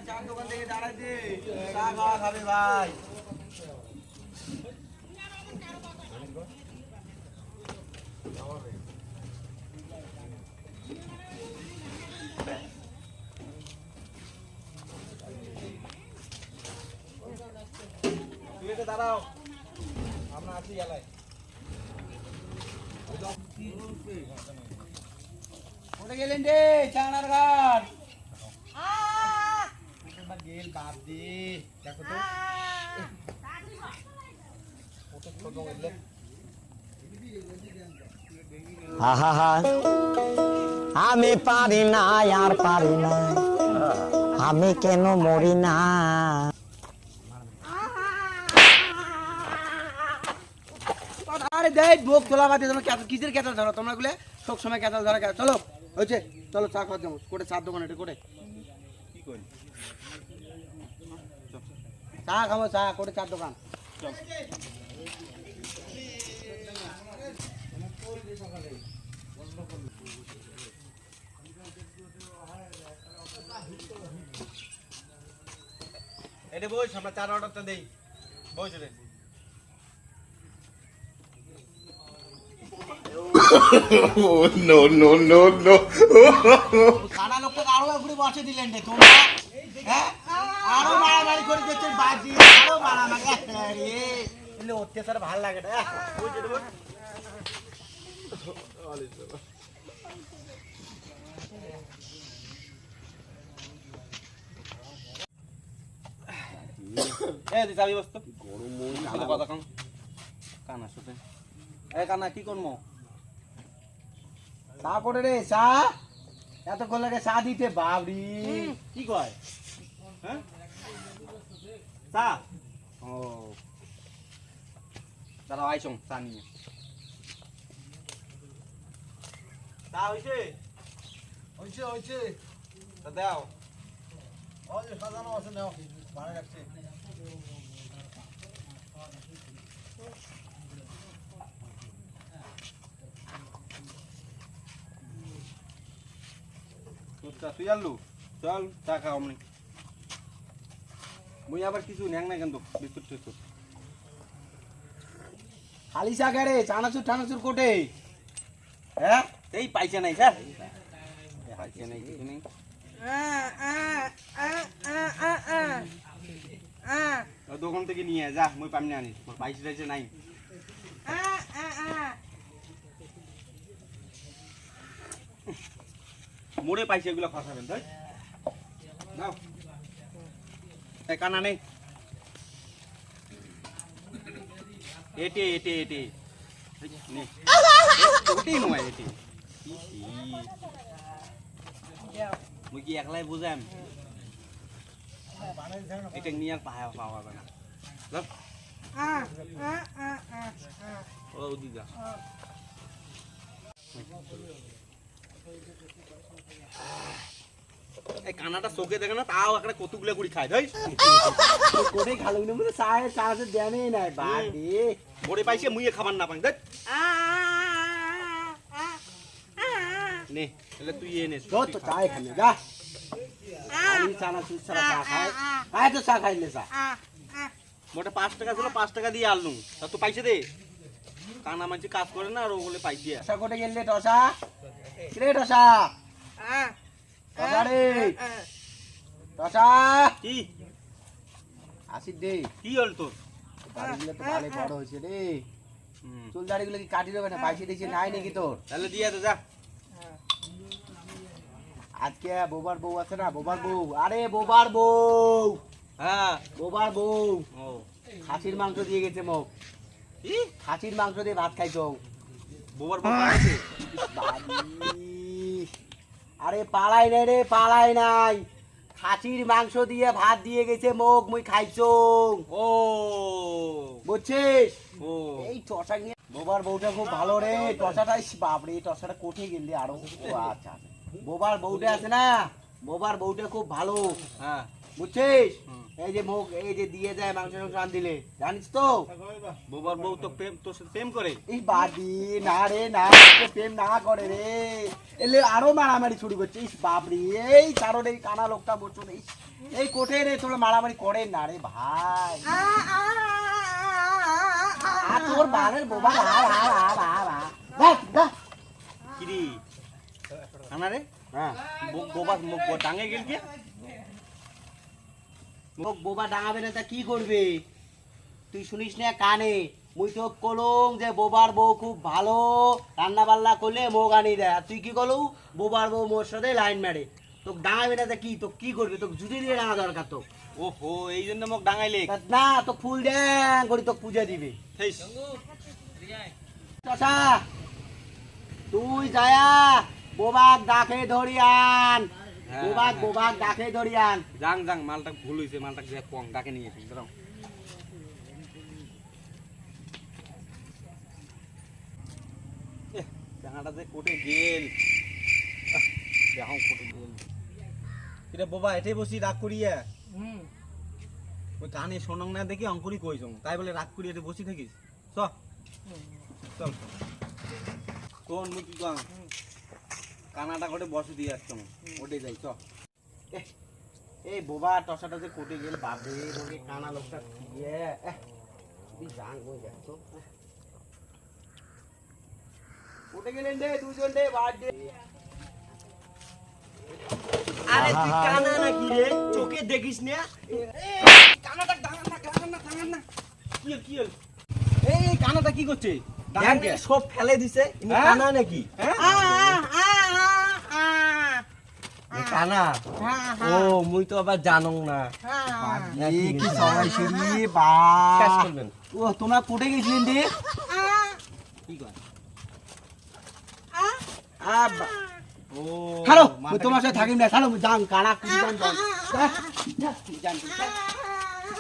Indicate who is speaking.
Speaker 1: চার দোকান থেকে দাঁড়াইছে চা খাওয়া খাবে ভাই। দাঁড়াও আমরা আছি এলাকায়। কোথায় গেলেন রে চানার ঘাট? গেল বাপ দি দেখো তো
Speaker 2: আমি পারি না আর পারি না, আমি কেন মরি না।
Speaker 1: আরে দেখ ভোগ তোলা বাদে তোমরা কিসের কেতাল ধরো তোমরা গুলো সব সময় কেতাল ধরা। চলো হয়েছে চলো চা খাওয়া যাবো কোটে চার দোকান এটা কোটে কি করি চা খাবো চা কোটে চার দোকান। এটা বস আমরা চার অর্ডারটা দেই বস রে।
Speaker 3: No, no, no, no.
Speaker 1: খানা লোকটা আরো ঘুরে বসে দিলেন রে তোমরা। হ্যাঁ আরো মারামারি করে দিচ্ছে বাজি আরো মারামারি রে এলে অত্যাচার ভালো লাগে না বুঝে দেব। এই দি চাবি বসতো গরম মন কানা কথা কম কানা শুতে এ কানা কি করমু চা করে রে চা এত কোন লাগে চা দিতে বাবরি কি কয় হ্যাঁ চা ও দাঁড়াও আইসং চা নিয়ে চা হইছে হইছে হইছে তা দাও ওই সাজানো আছে নাও বানাই রাখছি। তুই আলু চল চা খাও আমি মুই আবার কিছু ন্যাং না কেন বিস্কুট টিস্কুট খালি চা রে চানাচুর টানাচুর কোটে হ্যাঁ এই পাইছে নাই স্যার পাইছে নাই কিছু নেই দোকান থেকে নিয়ে যা মুই পামনি আনিস পাইছে টাইছে নাই। মোড়ে পাইছে এগুলো ফাঁসাবেন তাই নাও এই কানা নেই এটে এটে এটে নে ওটাই নয় এটে মুই কি একলাই বুঝাম এটা নিয়ে আর পাওয়া পাওয়া যাবে না ও দিদা এই কানাটা চোখে দেখে না তাও একটা কতগুলো করে খায় ধই কোটে খালুনের মধ্যে চায়ে চাষে দেনই নাই বাড়ি বড়ে পাইছে মুইয়ে খাবার না পাই দেখ নে তাহলে তুই এনে তো চায় খানে যা আমি চানা সুসরা চা খাই আয় তো চা খাইলে চা মোটা 5 টাকা ছিল 5 টাকা দিয়ে আলনু তা তো পাইছে দে কানা মাঝে কাজ করে না আর ওগুলো পাইছে আশা কোটে গেলে টসা রে টসা টসা রে টসা কি আসি দে কি হল তোর দাড়িগুলো তো ভালো বড় হইছে রে চুল দাড়িগুলো কি কাটি দেবে না পাইছে দিছে নাই নাকি তোর তাহলে দিয়া দে যা আজকে বোবার বউ আছে না বোবার বউ আরে বোবার বউ হ্যাঁ বোবার বউ ও খাসির মাংস দিয়ে গেছে মো কি খাসির মাংস দিয়ে ভাত খাইছো বোবার বউ আছে আরে পালাই নাই রে পালাই নাই খাসির মাংস দিয়ে ভাত দিয়ে গেছে মোক মুই খাইছো ও বুঝছিস ও এই টসা নিয়ে বোবার বউটা খুব ভালো রে টসাটাই বাপ রে টসাটা কোঠে গেলি আরো আচ্ছা বোবার বউটা আছে না বোবার বউটা খুব ভালো হ্যাঁ বুঝছিস? এই যে মুখ এই যে দিয়ে যায় মাংস রান দিলে, জানিস তো?
Speaker 4: বোবার বউ তো প্রেম তোর সাথে প্রেম করে।
Speaker 1: এই বাদি না রে না, প্রেম না করে রে, এলে আরো মারামারি শুরু করছে। ইস বাপরে, এই কারণ এই কানা লোকটা বলছো এই কোটে রে তোমরা মারামারি করেন না রে ভাই। আর তোর বালের বোবা
Speaker 4: কিরি কানা রে
Speaker 1: হ্যাঁ
Speaker 4: বোবা ডাঙে গেল কে?
Speaker 1: মুখ বোবা ডাঙাবে না তা কি করবে? তুই শুনিস না কানে? মুই তো কলং যে বোবার বউ খুব ভালো রান্না বান্না করলে মুখ আনি দেয়, আর তুই কি করলু? বোবার বউ মোর সাথে লাইন মারে। তোকে ডাঙাবে না তা কি, তো কি করবে? তোকে জুড়ে দিয়ে ডাঙা দরকার তো।
Speaker 4: ওহো এই জন্য মোক ডাঙাইলে।
Speaker 1: না তো ফুল দেন করি তোকে পূজা দিবে।
Speaker 4: থেইস
Speaker 1: চাচা তুই যায়া বোবাক ডাকে ধরিয়ান, বোবাক ডাকে ধরিয়ান।
Speaker 4: যাং যাং মালটা ভুল হইছে, মালটা যে কং ডাকে নিয়ে এসে দাঁড়াও। ডাঙাটা যে কোটে গেল, দেখো কোটে গেল। এটা বাবা এটাই বসি রাগ করিয়া ওই কানে শোনং না দেখি অঙ্কুরি কইছং, তাই বলে রাগ করিয়া এটা বসি থাকিস। চল চল কোন মুই কি কং কানাটা করে বসে দিয়ে আসতাম, ওটাই যাই চ।
Speaker 1: এই বোবা টসাটা যে কোটে গেল বাপরে, তোকে কানা লোকটা দিয়ে তুই জান বই দেখতো কোটে গেলেন রে দুজন রে বাড়ি। আরে তুই কানা নাকি রে? চোখে দেখিস না?
Speaker 4: কানাটা দাঁড়ান না কি কি হল? এই কানাটা কি করছে?
Speaker 1: সব ফেলে দিছে, কানা নাকি? কানা ও মুই তো আবার জানং না। কি সবাই শুনি বা ও তোমরা কোটে গেছিলেন রে?
Speaker 4: কি কর? ও
Speaker 1: হ্যালো তোমার সাথে থাকিম না, হ্যালো জান কানা কুড়ি জান